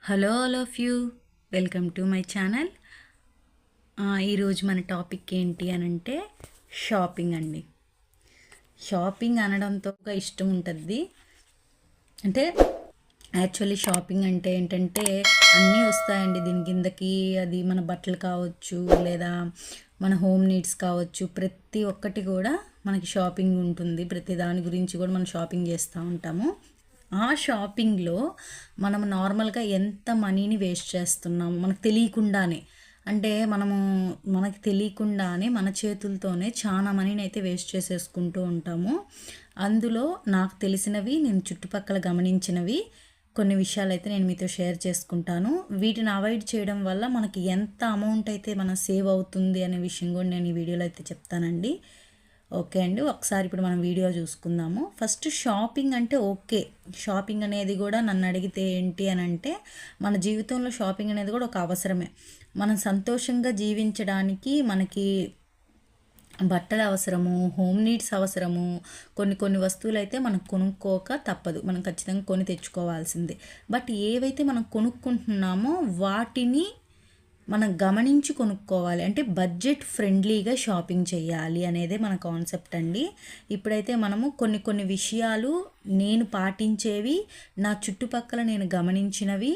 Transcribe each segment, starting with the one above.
Hello all of you, welcome to my channel. ఈరోజు మన topic ఏంటి అని అంటే షాపింగ్ అండి. షాపింగ్ అనడంతో ఒక ఇష్టం ఉంటుంది. అంటే యాక్చువల్లీ షాపింగ్ అంటే ఏంటంటే అన్నీ వస్తాయండి దీని కిందకి. అది మన బట్టలు కావచ్చు, లేదా మన హోమ్ నీడ్స్ కావచ్చు, ప్రతి ఒక్కటి కూడా మనకి షాపింగ్ ఉంటుంది. ప్రతి దాని గురించి కూడా మనం షాపింగ్ చేస్తూ ఉంటాము. ఆ షాపింగ్లో మనం నార్మల్గా ఎంత మనీని వేస్ట్ చేస్తున్నాము మనకు తెలియకుండానే. అంటే మనకి తెలియకుండానే మన చేతులతోనే చాలా మనీని అయితే వేస్ట్ చేసేసుకుంటూ ఉంటాము. అందులో నాకు తెలిసినవి, నేను చుట్టుపక్కల గమనించినవి కొన్ని విషయాలు అయితే నేను మీతో షేర్ చేసుకుంటాను. వీటిని అవాయిడ్ చేయడం వల్ల మనకి ఎంత అమౌంట్ అయితే మన సేవ్ అవుతుంది అనే విషయం కూడా నేను ఈ వీడియోలో అయితే చెప్తానండి. ఓకే అండి, ఒకసారి ఇప్పుడు మనం వీడియో చూసుకుందాము. ఫస్ట్ షాపింగ్ అంటే ఓకే, షాపింగ్ అనేది కూడా నన్ను అడిగితే ఏంటి అని అంటే మన జీవితంలో షాపింగ్ అనేది కూడా ఒక అవసరమే. మనం సంతోషంగా జీవించడానికి మనకి బట్టలు అవసరము, హోమ్ నీడ్స్ అవసరము. కొన్ని వస్తువులు అయితే మనం కొనుక్కోక తప్పదు, మనం ఖచ్చితంగా కొని తెచ్చుకోవాల్సిందే. బట్ ఏవైతే మనం కొనుక్కుంటున్నామో వాటిని మనం గమనించి కొనుక్కోవాలి. అంటే బడ్జెట్ ఫ్రెండ్లీగా షాపింగ్ చేయాలి అనేదే మన కాన్సెప్ట్ అండి. ఇప్పుడైతే మనము కొన్ని విషయాలు నేను పాటించేవి, నా చుట్టుపక్కల నేను గమనించినవి,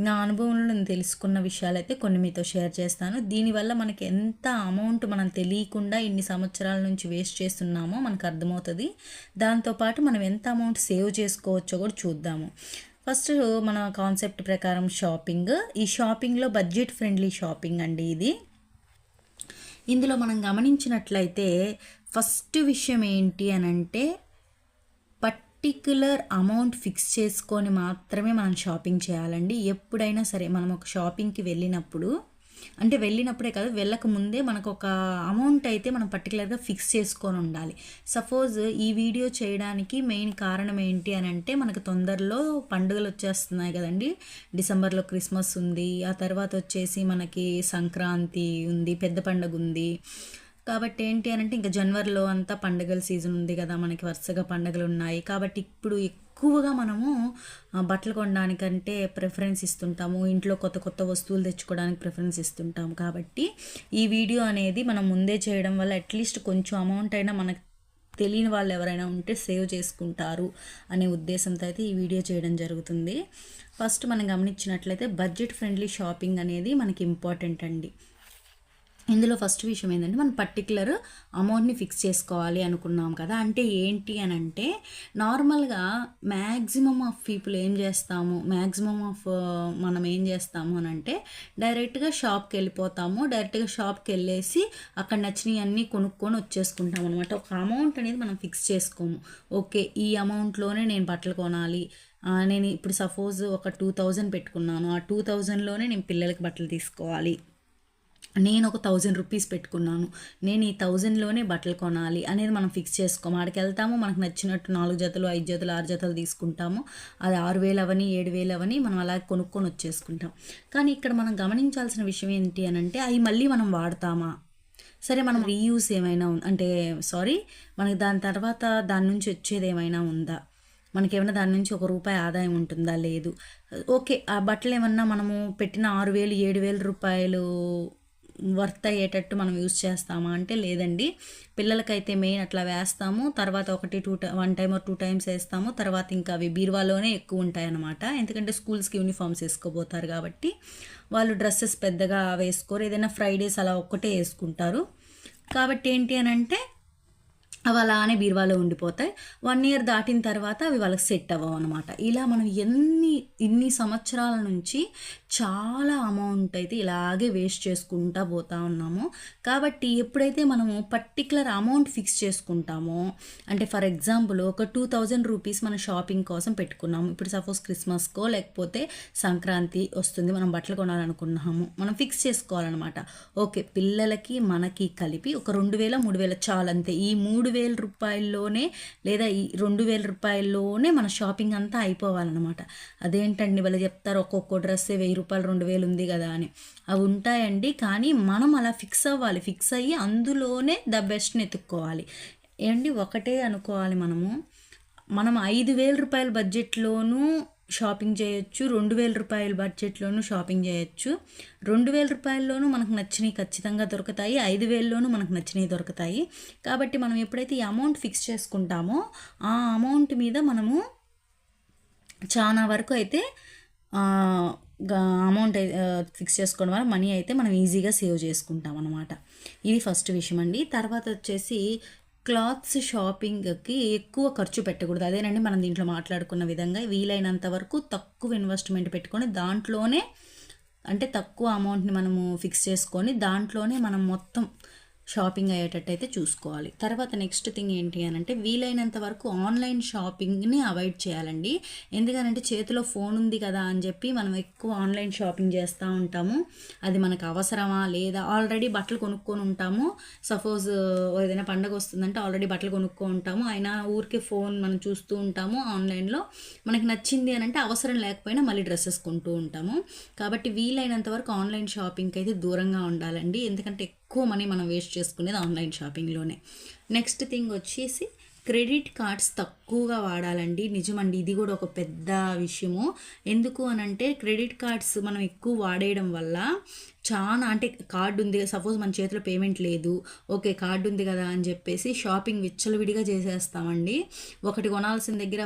నా అనుభవంలో నేను తెలుసుకున్న విషయాలు అయితే కొన్ని మీతో షేర్ చేస్తాను. దీనివల్ల మనకి ఎంత అమౌంట్ మనం తెలియకుండా ఇన్ని సంవత్సరాల నుంచి వేస్ట్ చేస్తున్నామో మనకు అర్థమవుతుంది. దాంతోపాటు మనం ఎంత అమౌంట్ సేవ్ చేసుకోవచ్చో కూడా చూద్దాము. ఫస్ట్ మన కాన్సెప్ట్ ప్రకారం షాపింగ్, ఈ షాపింగ్లో బడ్జెట్ ఫ్రెండ్లీ షాపింగ్ అండి ఇది. ఇందులో మనం గమనించినట్లయితే ఫస్ట్ విషయం ఏంటి అని అంటే పర్టిక్యులర్ అమౌంట్ ఫిక్స్ చేసుకొని మాత్రమే మనం షాపింగ్ చేయాలండి. ఎప్పుడైనా సరే మనం ఒక షాపింగ్కి వెళ్ళినప్పుడే కాదు, వెళ్ళక ముందే మనకు ఒక అమౌంట్ అయితే మనం పర్టికులర్గా ఫిక్స్ చేసుకొని ఉండాలి. సపోజ్ ఈ వీడియో చేయడానికి మెయిన్ కారణం ఏంటి అని అంటే మనకు తొందరలో పండుగలు వచ్చేస్తున్నాయి కదండి. డిసెంబర్లో క్రిస్మస్ ఉంది, ఆ తర్వాత వచ్చేసి మనకి సంక్రాంతి ఉంది, పెద్ద పండుగ ఉంది. కాబట్టి ఏంటి అని అంటే ఇంకా జనవరిలో అంతా పండుగల సీజన్ ఉంది కదా, మనకి వరుసగా పండుగలు ఉన్నాయి. కాబట్టి ఇప్పుడు ఎక్కువగా మనము బట్టలు కొనడానికంటే ప్రిఫరెన్స్ ఇస్తుంటాము, ఇంట్లో కొత్త వస్తువులు తెచ్చుకోవడానికి ప్రిఫరెన్స్ ఇస్తుంటాము. కాబట్టి ఈ వీడియో అనేది మనం ముందే చేయడం వల్ల అట్లీస్ట్ కొంచెం అమౌంట్ అయినా మనకు తెలియని వాళ్ళు ఎవరైనా ఉంటే సేవ్ చేసుకుంటారు అనే ఉద్దేశంతో అయితే ఈ వీడియో చేయడం జరుగుతుంది. ఫస్ట్ మనం గమనించినట్లయితే బడ్జెట్ ఫ్రెండ్లీ షాపింగ్ అనేది మనకి ఇంపార్టెంట్ అండి. ఇందులో ఫస్ట్ విషయం ఏంటంటే మనం పర్టికులర్ అమౌంట్ని ఫిక్స్ చేసుకోవాలి అనుకున్నాం కదా. అంటే ఏంటి అని అంటే నార్మల్గా మ్యాక్సిమమ్ ఆఫ్ పీపుల్ మనం ఏం చేస్తాము అని అంటే డైరెక్ట్గా షాప్కి వెళ్ళిపోతాము. డైరెక్ట్గా షాప్కి వెళ్ళేసి అక్కడ నచ్చినవి అన్నీ కొనుక్కొని వచ్చేసుకుంటాం అనమాట. ఒక అమౌంట్ అనేది మనం ఫిక్స్ చేసుకోము. ఓకే, ఈ అమౌంట్లోనే నేను బట్టలు కొనాలి, నేను ఇప్పుడు సపోజ్ ఒక 2000 పెట్టుకున్నాను, ఆ 2000లోనే నేను పిల్లలకి బట్టలు తీసుకోవాలి, నేను ఒక 1000 రూపీస్ పెట్టుకున్నాను, నేను ఈ 1000లోనే బట్టలు కొనాలి అనేది మనం ఫిక్స్ చేసుకోము. ఆడికి వెళ్తాము, మనకు నచ్చినట్టు 4 జతలు 5 జతలు 6 జతలు తీసుకుంటాము. అది 6000 అవని 7000 అవని మనం అలా కొనుక్కొని వచ్చేసుకుంటాం. కానీ ఇక్కడ మనం గమనించాల్సిన విషయం ఏంటి అని అంటే అవి మళ్ళీ మనం వాడతామా? సరే, మనం రీయూస్ ఏమైనా మనకి దాని తర్వాత దాని నుంచి వచ్చేది ఏమైనా ఉందా, మనకేమైనా దాని నుంచి ₹1 ఆదాయం ఉంటుందా? లేదు. ఓకే, ఆ బట్టలు ఏమన్నా మనము పెట్టిన 6000 7000 రూపాయలు వర్త్ అయ్యేటట్టు మనం యూస్ చేస్తామా అంటే లేదండి. పిల్లలకైతే మెయిన్ అట్లా వేస్తాము, తర్వాత 1 టైమ్ 2 టైమ్స్ వేస్తాము, తర్వాత ఇంకా అవి బీరువాలోనే ఎక్కువ ఉంటాయన్నమాట. ఎందుకంటే స్కూల్స్కి యూనిఫామ్స్ వేసుకోబోతారు కాబట్టి వాళ్ళు డ్రెస్సెస్ పెద్దగా వేసుకోరు, ఏదైనా ఫ్రైడేస్ అలా ఒక్కటే వేసుకుంటారు. కాబట్టి ఏంటి అని అంటే అవి అలానే బీరువాలో ఉండిపోతాయి. 1 ఇయర్ దాటిన తర్వాత అవి వాళ్ళకి సెట్ అవ్వవు అనమాట. ఇలా మనం ఇన్ని సంవత్సరాల నుంచి చాలా అమౌంట్ అయితే ఇలాగే వేస్ట్ చేసుకుంటూ పోతా ఉన్నాము. కాబట్టి ఎప్పుడైతే మనము పర్టికులర్ అమౌంట్ ఫిక్స్ చేసుకుంటామో, అంటే ఫర్ ఎగ్జాంపుల్ ఒక 2000 రూపీస్ మన షాపింగ్ కోసం పెట్టుకున్నాము. ఇప్పుడు సపోజ్ క్రిస్మస్కో లేకపోతే సంక్రాంతి వస్తుంది, మనం బట్టలు కొనాలనుకున్నాము, మనం ఫిక్స్ చేసుకోవాలన్నమాట. ఓకే, పిల్లలకి మనకి కలిపి ఒక 2000 3000 చాలంతే. ఈ 3000 రూపాయల్లోనే లేదా ఈ 2000 రూపాయల్లోనే మన షాపింగ్ అంతా అయిపోవాలన్నమాట. అదేంటండి వాళ్ళు చెప్తారు ఒక్కొక్క డ్రెస్సే 1000 రూపాయలు 2000 ఉంది కదా అని. అవి ఉంటాయండి, కానీ మనం అలా ఫిక్స్ అవ్వాలి. ఫిక్స్ అయ్యి అందులోనే ద బెస్ట్ని ఎత్తుక్కోవాలి. ఒకటే అనుకోవాలి, మనం 5000 రూపాయల బడ్జెట్లోనూ షాపింగ్ చేయొచ్చు, 2000 రూపాయల బడ్జెట్లోనూ షాపింగ్ చేయొచ్చు. 2000 రూపాయల్లోనూ మనకు నచ్చినవి ఖచ్చితంగా దొరుకుతాయి, 5000లోనూ మనకు నచ్చినవి దొరుకుతాయి. కాబట్టి మనం ఎప్పుడైతే ఈ అమౌంట్ ఫిక్స్ చేసుకుంటామో ఆ అమౌంట్ మీద మనము చాలా వరకు అయితే అమౌంట్ ఫిక్స్ చేసుకోవడం వల్ల మనీ అయితే మనం ఈజీగా సేవ్ చేసుకుంటాం అన్నమాట. ఇది ఫస్ట్ విషయం అండి. తర్వాత వచ్చేసి క్లాత్స్ షాపింగ్కి ఎక్కువ ఖర్చు పెట్టకూడదు. అదేనండి మనం దీంట్లో మాట్లాడుకున్న విధంగా వీలైనంత వరకు తక్కువ ఇన్వెస్ట్మెంట్ పెట్టుకొని దాంట్లోనే, అంటే తక్కువ అమౌంట్ని మనము ఫిక్స్ చేసుకొని దాంట్లోనే మనం మొత్తం షాపింగ్ అయ్యేటట్టు అయితే చూసుకోవాలి. తర్వాత నెక్స్ట్ థింగ్ ఏంటి అని అంటే వీలైనంత వరకు ఆన్లైన్ షాపింగ్ని అవాయిడ్ చేయాలండి. ఎందుకనంటే చేతిలో ఫోన్ ఉంది కదా అని చెప్పి మనం ఎక్కువ ఆన్లైన్ షాపింగ్ చేస్తూ ఉంటాము. అది మనకు అవసరమా లేదా, ఆల్రెడీ బట్టలు కొనుక్కొని ఉంటాము. సపోజ్ ఏదైనా పండగ వస్తుందంటే ఆల్రెడీ బట్టలు కొనుక్కొని ఉంటాము, అయినా ఊరికే ఫోన్ మనం చూస్తూ ఉంటాము. ఆన్లైన్లో మనకి నచ్చింది అని అంటే అవసరం లేకపోయినా మళ్ళీ డ్రెస్సెస్ కొంటూ ఉంటాము. కాబట్టి వీలైనంత వరకు ఆన్లైన్ షాపింగ్కి అయితే దూరంగా ఉండాలండి. ఎందుకంటే ఎక్కువ మనీ మనం వేస్ట్ చేసుకునేది ఆన్లైన్ షాపింగ్లోనే. నెక్స్ట్ థింగ్ వచ్చేసి క్రెడిట్ కార్డ్స్ తక్కువగా వాడాలండి. నిజమండి, ఇది కూడా ఒక పెద్ద విషయము. ఎందుకు అనంటే క్రెడిట్ కార్డ్స్ మనం ఎక్కువ వాడేయడం వల్ల చాలా, అంటే కార్డు ఉంది, సపోజ్ మన చేతిలో పేమెంట్ లేదు, ఓకే కార్డు ఉంది కదా అని చెప్పేసి షాపింగ్ విచ్చలవిడిగా చేసేస్తామండి. ఒకటి కొనాల్సిన దగ్గర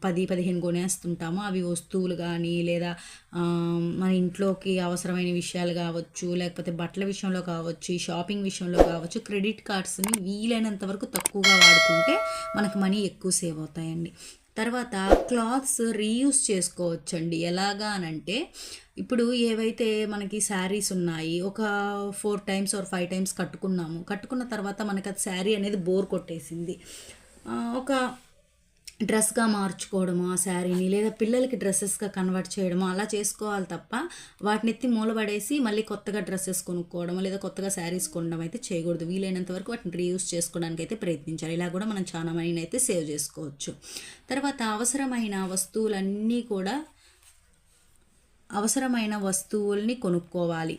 10-15 కొనేస్తుంటాము. అవి వస్తువులు కానీ లేదా మన ఇంట్లోకి అవసరమైన విషయాలు కావచ్చు, లేకపోతే బట్టల విషయంలో కావచ్చు, షాపింగ్ విషయంలో కావచ్చు, క్రెడిట్ కార్డ్స్ని వీలైనంత వరకు తక్కువగా వాడుకుంటే మనకు మనీ ఎక్కువ సేవ్ అవుతాయండి. తర్వాత క్లాత్స్ రీయూస్ చేసుకోవచ్చండి. ఎలాగా అనంటే ఇప్పుడు ఏవైతే మనకి శారీస్ ఉన్నాయి, ఒక 4 times or 5 times కట్టుకున్న తర్వాత మనకి అది శారీ అనేది బోర్ కొట్టేసింది, ఒక డ్రెస్గా మార్చుకోవడము ఆ శారీని, లేదా పిల్లలకి డ్రెస్సెస్గా కన్వర్ట్ చేయడము అలా చేసుకోవాలి తప్ప వాటిని ఎత్తి మూలబడేసి మళ్ళీ కొత్తగా డ్రెస్సెస్ కొనుక్కోవడం లేదా కొత్తగా శారీస్ కొనడం అయితే చేయకూడదు. వీలైనంత వరకు వాటిని రీయూస్ చేసుకోవడానికి అయితే ప్రయత్నించాలి. ఇలా కూడా మనం చాలా మనీని అయితే సేవ్ చేసుకోవచ్చు. తర్వాత అవసరమైన వస్తువుల్ని కొనుక్కోవాలి.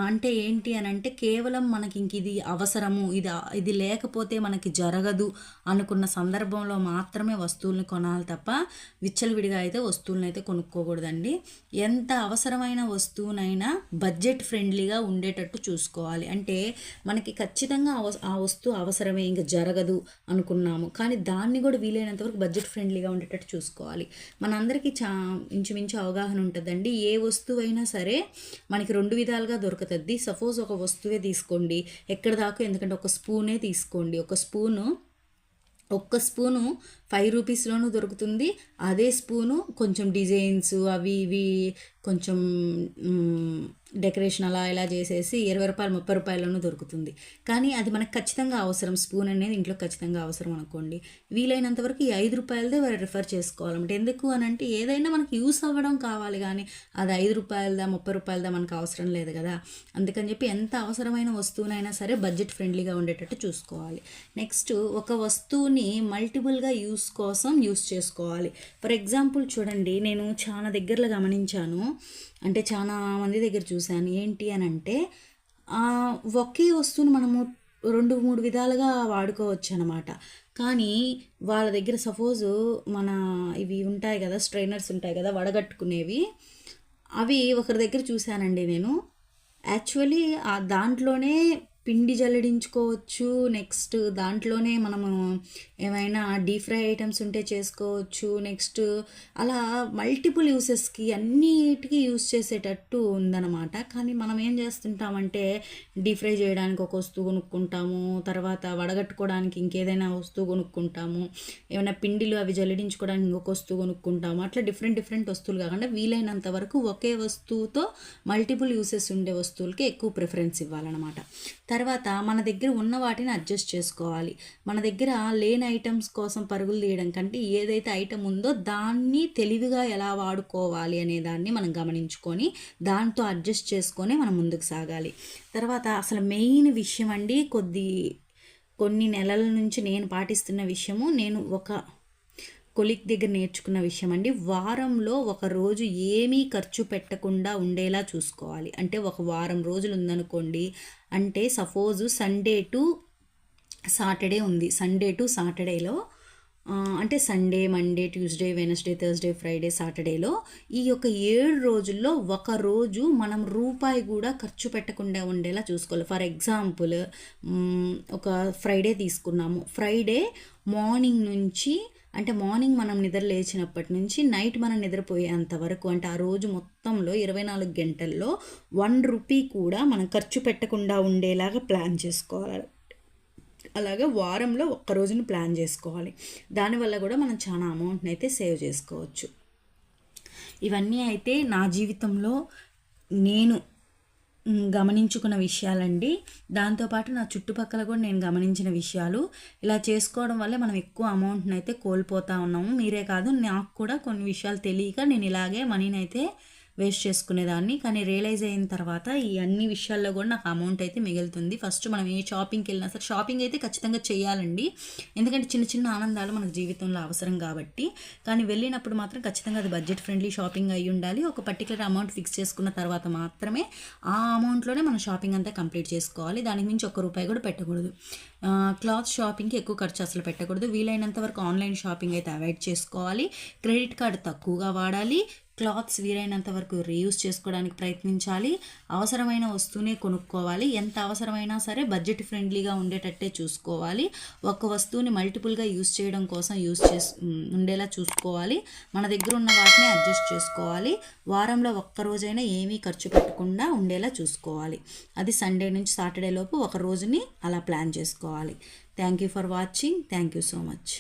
అంటే ఏంటి అని అంటే కేవలం మనకి ఇంక ఇది అవసరము, ఇది లేకపోతే మనకి జరగదు అనుకున్న సందర్భంలో మాత్రమే వస్తువుల్ని కొనాలి తప్ప విచ్చలవిడిగా అయితే వస్తువులను అయితే కొనుక్కోకూడదండి. ఎంత అవసరమైన వస్తువునైనా బడ్జెట్ ఫ్రెండ్లీగా ఉండేటట్టు చూసుకోవాలి. అంటే మనకి ఖచ్చితంగా ఆ వస్తువు అవసరమే, ఇంకా జరగదు అనుకున్నాము, కానీ దాన్ని కూడా వీలైనంత వరకు బడ్జెట్ ఫ్రెండ్లీగా ఉండేటట్టు చూసుకోవాలి. మనందరికీ ఇంచుమించు అవగాహన ఉంటుందండి. ఏ వస్తువు అయినా సరే మనకి 2 విధాలుగా దొరుకుతుంది. సపోజ్ ఒక వస్తువే తీసుకోండి, ఎక్కడ దాకా, ఎందుకంటే ఒక స్పూనే తీసుకోండి, ఒక్క స్పూను 5 రూపీస్లోనూ దొరుకుతుంది. అదే స్పూను కొంచెం డిజైన్స్ అవి ఇవి కొంచెం డెకరేషన్ అలా ఇలా చేసేసి 20 రూపాయలు 30 రూపాయల్లోనూ దొరుకుతుంది. కానీ అది మనకు ఖచ్చితంగా అవసరం, స్పూన్ అనేది ఇంట్లో ఖచ్చితంగా అవసరం అనుకోండి, వీలైనంత వరకు ఈ 5 రూపాయలదే రిఫర్ చేసుకోవాలంటే. ఎందుకు అని అంటే ఏదైనా మనకి యూస్ అవ్వడం కావాలి, కానీ అది 5 రూపాయలదా 30 రూపాయలదా మనకు అవసరం లేదు కదా. అందుకని చెప్పి ఎంత అవసరమైన వస్తువునైనా సరే బడ్జెట్ ఫ్రెండ్లీగా ఉండేటట్టు చూసుకోవాలి. నెక్స్ట్, ఒక వస్తువుని మల్టిపుల్గా యూస్ కోసం యూస్ చేసుకోవాలి. ఫర్ ఎగ్జాంపుల్ చూడండి, నేను చాలా దగ్గరలో గమనించాను, అంటే చాలా మంది దగ్గర చూశాను. ఏంటి అని అంటే ఒకే వస్తువును మనము 2-3 విధాలుగా వాడుకోవచ్చు అనమాట. కానీ వాళ్ళ దగ్గర సపోజు మన ఇవి ఉంటాయి కదా, స్ట్రైనర్స్ ఉంటాయి కదా వడగట్టుకునేవి, అవి ఒకరి దగ్గర చూశానండి నేను. యాక్చువల్లీ దాంట్లోనే పిండి జల్లడించుకోవచ్చు. నెక్స్ట్ దాంట్లోనే మనము ఏమైనా డీప్ ఫ్రై ఐటమ్స్ ఉంటే చేసుకోవచ్చు. నెక్స్ట్ అలా మల్టిపుల్ యూసెస్కి అన్నిటికీ యూస్ చేసేటట్టు ఉందన్నమాట. కానీ మనం ఏం చేస్తుంటామంటే డీప్ ఫ్రై చేయడానికి ఒక వస్తువు కొనుక్కుంటాము, తర్వాత వడగట్టుకోవడానికి ఇంకేదైనా వస్తువు కొనుక్కుంటాము, ఏమైనా పిండిలు అవి జల్లడించుకోవడానికి ఇంకొక వస్తువు కొనుక్కుంటాము. అట్లా డిఫరెంట్ వస్తువులు కాకుండా వీలైనంత వరకు ఒకే వస్తువుతో మల్టిపుల్ యూసెస్ ఉండే వస్తువులకి ఎక్కువ ప్రిఫరెన్స్ ఇవ్వాలన్నమాట. తర్వాత మన దగ్గర ఉన్న వాటిని అడ్జస్ట్ చేసుకోవాలి. మన దగ్గర లేని ఐటమ్స్ కోసం పరుగులు తీయడం కంటే ఏదైతే ఐటమ్ ఉందో దాన్ని తెలివిగా ఎలా వాడుకోవాలి అనే దాన్ని మనం గమనించుకొని దాంతో అడ్జస్ట్ చేసుకొని మనం ముందుకు సాగాలి. తర్వాత అసలు మెయిన్ విషయం అండి, కొన్ని నెలల నుంచి నేను పాటిస్తున్న విషయము, నేను ఒక కొలీగ్ దగ్గర నేర్చుకున్న విషయం అండి. వారంలో ఒక రోజు ఏమీ ఖర్చు పెట్టకుండా ఉండేలా చూసుకోవాలి. అంటే ఒక వారం రోజులు ఉందనుకోండి, అంటే సపోజు సండే టు సాటర్డే ఉంది, సండే టు సాటర్డేలో అంటే Sunday, Monday, Tuesday, Wednesday, Thursday, Friday, సాటర్డేలో ఈ యొక్క 7 రోజుల్లో ఒక రోజు మనం రూపాయి కూడా ఖర్చు పెట్టకుండా ఉండేలా చూసుకోవాలి. ఫర్ ఎగ్జాంపుల్ ఒక ఫ్రైడే తీసుకున్నాము. ఫ్రైడే మార్నింగ్ నుంచి అంటే మార్నింగ్ మనం నిద్ర లేచినప్పటి నుంచి నైట్ మనం నిద్రపోయేంత వరకు, అంటే ఆ రోజు మొత్తంలో 24 గంటల్లో 1 రూపీ కూడా మనం ఖర్చు పెట్టకుండా ఉండేలాగా ప్లాన్ చేసుకోవాలి. అలాగా వారంలో ఒక్క రోజుని ప్లాన్ చేసుకోవాలి. దానివల్ల కూడా మనం చాలా అమౌంట్ని అయితే సేవ్ చేసుకోవచ్చు. ఇవన్నీ అయితే నా జీవితంలో నేను గమనించుకున్న విషయాలండి. దాంతోపాటు నా చుట్టుపక్కల కూడా నేను గమనించిన విషయాలు. ఇలా చేసుకోవడం వల్ల మనం ఎక్కువ అమౌంట్ని అయితే కోల్పోతూ ఉన్నాము. మీరే కాదు, నాకు కూడా కొన్ని విషయాలు తెలియక నేను ఇలాగే మనీని అయితే వేస్ట్ చేసుకునేదాన్ని. కానీ రియలైజ్ అయిన తర్వాత ఈ అన్ని విషయాల్లో కూడా నాకు అమౌంట్ అయితే మిగులుతుంది. ఫస్ట్ మనం ఏ షాపింగ్కి వెళ్ళినా సరే షాపింగ్ అయితే ఖచ్చితంగా చేయాలండి, ఎందుకంటే చిన్న చిన్న ఆనందాలు మనకు జీవితంలో అవసరం కాబట్టి. కానీ వెళ్ళినప్పుడు మాత్రం ఖచ్చితంగా అది బడ్జెట్ ఫ్రెండ్లీ షాపింగ్ అయి ఉండాలి. ఒక పర్టికులర్ అమౌంట్ ఫిక్స్ చేసుకున్న తర్వాత మాత్రమే ఆ అమౌంట్లోనే మనం షాపింగ్ అంతా కంప్లీట్ చేసుకోవాలి. దానికి మించి ₹1 కూడా పెట్టకూడదు. క్లాత్ షాపింగ్కి ఎక్కువ ఖర్చు అసలు పెట్టకూడదు. వీలైనంత వరకు ఆన్లైన్ షాపింగ్ అయితే అవాయిడ్ చేసుకోవాలి. క్రెడిట్ కార్డు తక్కువగా వాడాలి. క్లాత్స్ వీలైనంత వరకు రీయూజ్ చేసుకోవడానికి ప్రయత్నించాలి. అవసరమైన వస్తువునే కొనుక్కోవాలి. ఎంత అవసరమైనా సరే బడ్జెట్ ఫ్రెండ్లీగా ఉండేటట్టే చూసుకోవాలి. ఒక వస్తువుని మల్టిపుల్గా యూజ్ చేయడం కోసం ఉండేలా చూసుకోవాలి. మన దగ్గర ఉన్న వాటిని అడ్జస్ట్ చేసుకోవాలి. వారంలో ఒక్క రోజైనా ఏమీ ఖర్చు పెట్టకుండా ఉండేలా చూసుకోవాలి. అది సండే నుంచి సాటర్డే లోపు ఒక రోజుని అలా ప్లాన్ చేసుకోవాలి. Thank you for watching. Thank you so much.